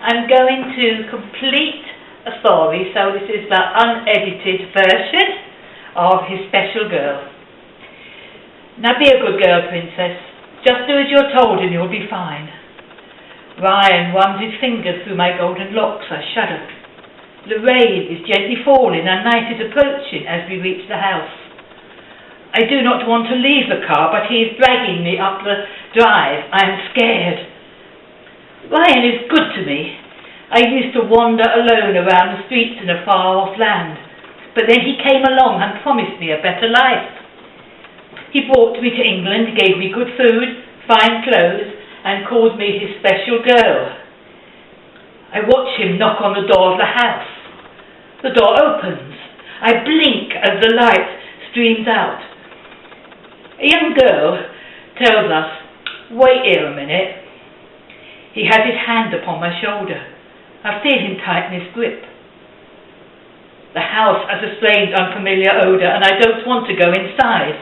I'm going to complete a story, so this is the unedited version of his special girl. Now be a good girl, Princess. Just do as you're told and you'll be fine. Ryan runs his fingers through my golden locks. I shudder. The rain is gently falling and night is approaching as we reach the house. I do not want to leave the car, but he is dragging me up the drive. I am scared. Ryan is good to me. I used to wander alone around the streets in a far-off land, but then he came along and promised me a better life. He brought me to England, gave me good food, fine clothes, and called me his special girl. I watch him knock on the door of the house. The door opens. I blink as the light streams out. A young girl tells us, "Wait here a minute." He has his hand upon my shoulder. I feel him tighten his grip. The house has a strange, unfamiliar odour, and I don't want to go inside.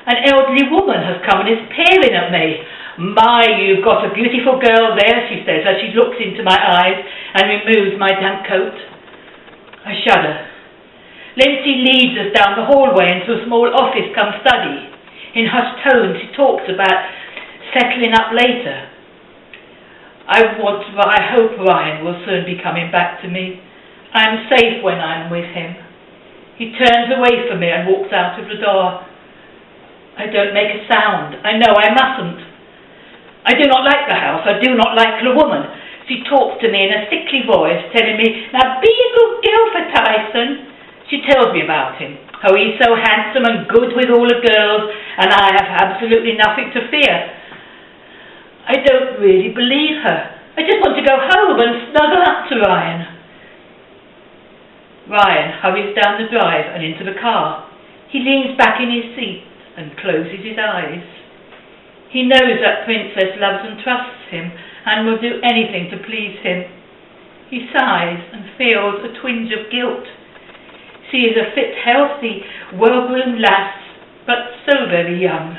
An elderly woman has come and is peering at me. "My, you've got a beautiful girl there," she says as she looks into my eyes and removes my damp coat. I shudder. Then she leads us down the hallway into a small office-cum study. In hushed tones, she talks about settling up later. I hope Ryan will soon be coming back to me. I am safe when I am with him. He turns away from me and walks out of the door. I don't make a sound. I know I mustn't. I do not like the house. I do not like the woman. She talks to me in a sickly voice, telling me, "Now be a good girl for Tyson." She tells me about him, how he's so handsome and good with all the girls, and I have absolutely nothing to fear. I don't really believe her. I just want to go home and snuggle up to Ryan. Ryan hurries down the drive and into the car. He leans back in his seat and closes his eyes. He knows that Princess loves and trusts him and will do anything to please him. He sighs and feels a twinge of guilt. She is a fit, healthy, well-groomed lass, but so very young.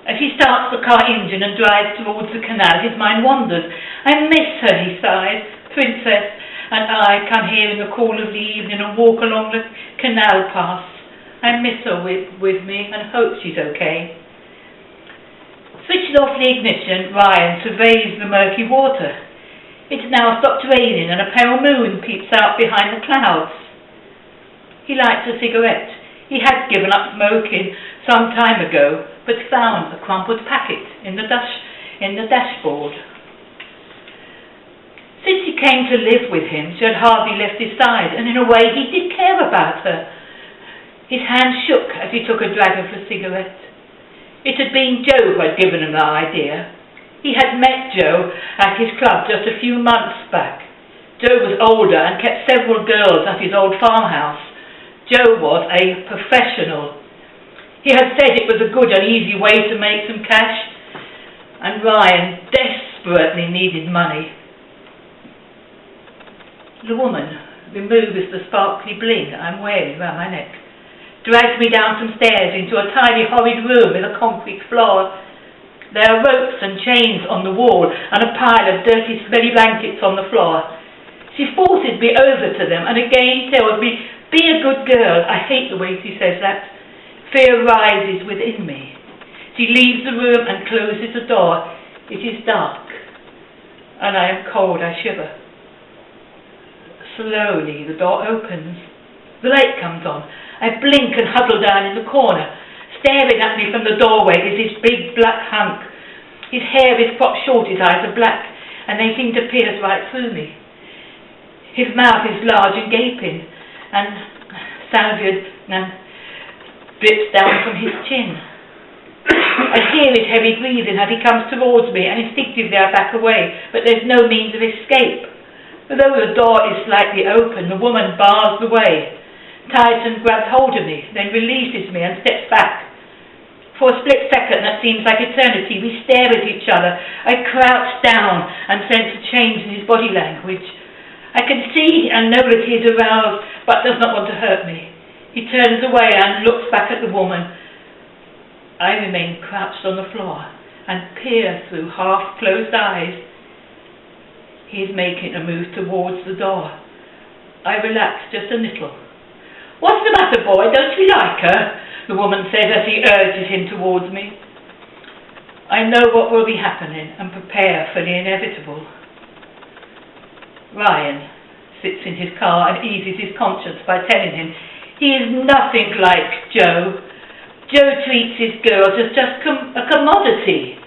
As he starts the car engine and drives towards the canal, his mind wanders. "I miss her," he sighs. "Princess and I come here in the cool of the evening and walk along the canal paths. I miss her with me and hope she's okay." Switching off the ignition, Ryan surveys the murky water. It's now stopped raining and a pale moon peeps out behind the clouds. He lights a cigarette. He had given up smoking some time ago, but found a crumpled packet in the dashboard. Since he came to live with him, she had hardly left his side, and in a way he did care about her. His hand shook as he took a drag of the cigarette. It had been Joe who had given him the idea. He had met Joe at his club just a few months back. Joe was older and kept several girls at his old farmhouse. Joe was a professional. He had said it was a good and easy way to make some cash, and Ryan desperately needed money. The woman removes the sparkly bling I'm wearing around my neck, drags me down some stairs into a tiny horrid room with a concrete floor. There are ropes and chains on the wall and a pile of dirty, smelly blankets on the floor. She forces me over to them and again tells me, "Be a good girl." I hate the way she says that. Fear rises within me. She leaves the room and closes the door. It is dark, and I am cold. I shiver. Slowly the door opens. The light comes on. I blink and huddle down in the corner. Staring at me from the doorway is this big black hunk. His hair is cropped short, his eyes are black, and they seem to pierce right through me. His mouth is large and gaping, and sounded and drips down from his chin. I hear his heavy breathing as he comes towards me, and instinctively I back away, but there's no means of escape. Although the door is slightly open, the woman bars the way. Tyson grabs hold of me, then releases me and steps back. For a split second that seems like eternity, we stare at each other. I crouch down and sense a change in his body language. I can see and know that he is aroused, but does not want to hurt me. He turns away and looks back at the woman. I remain crouched on the floor and peer through half-closed eyes. He is making a move towards the door. I relax just a little. "What's the matter, boy? Don't you like her?" the woman says as he urges him towards me. I know what will be happening and prepare for the inevitable. Ryan sits in his car and eases his conscience by telling him he is nothing like Joe. Joe treats his girls as just a commodity,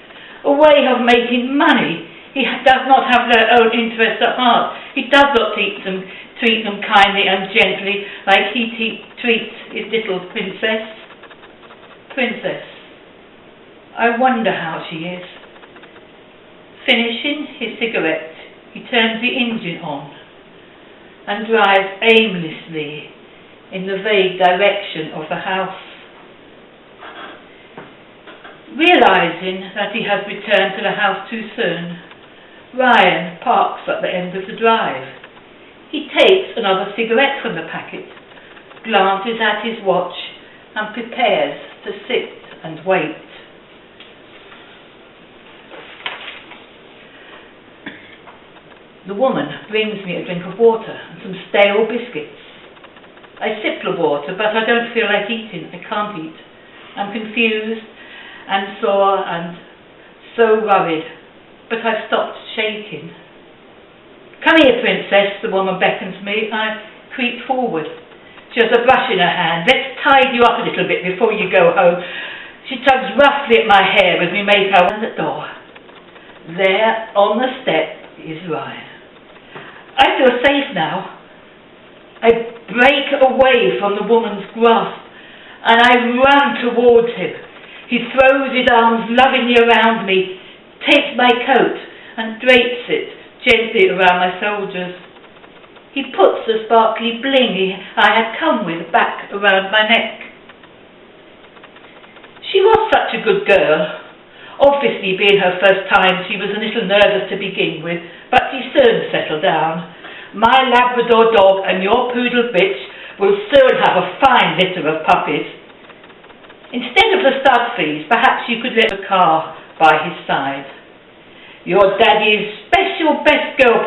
a way of making money. He does not have their own interests at heart. He does not treat them kindly and gently like he treats his little princess. Princess. I wonder how she is. Finishing his cigarette, he turns the engine on and drives aimlessly in the vague direction of the house. Realizing that he has returned to the house too soon, Ryan parks at the end of the drive. He takes another cigarette from the packet, glances at his watch, and prepares to sit and wait. The woman brings me a drink of water and some stale biscuits. I sip the water, but I don't feel like eating. I can't eat. I'm confused and sore and so worried, but I've stopped shaking. "Come here, princess," the woman beckons me. I creep forward. She has a brush in her hand. "Let's tidy you up a little bit before you go home." She tugs roughly at my hair as we make our way to the door. There, on the step, is Ryan. I feel safe now. I break away from the woman's grasp and I run towards him. He throws his arms lovingly around me, takes my coat and drapes it gently around my shoulders. He puts the sparkly bling I had come with back around my neck. She was such a good girl. Obviously, being her first time, she was a little nervous to begin with, but she soon settled down. My Labrador dog and your poodle bitch will soon have a fine litter of puppies. Instead of the stud fees, perhaps you could let the car by his side. Your daddy's special best girl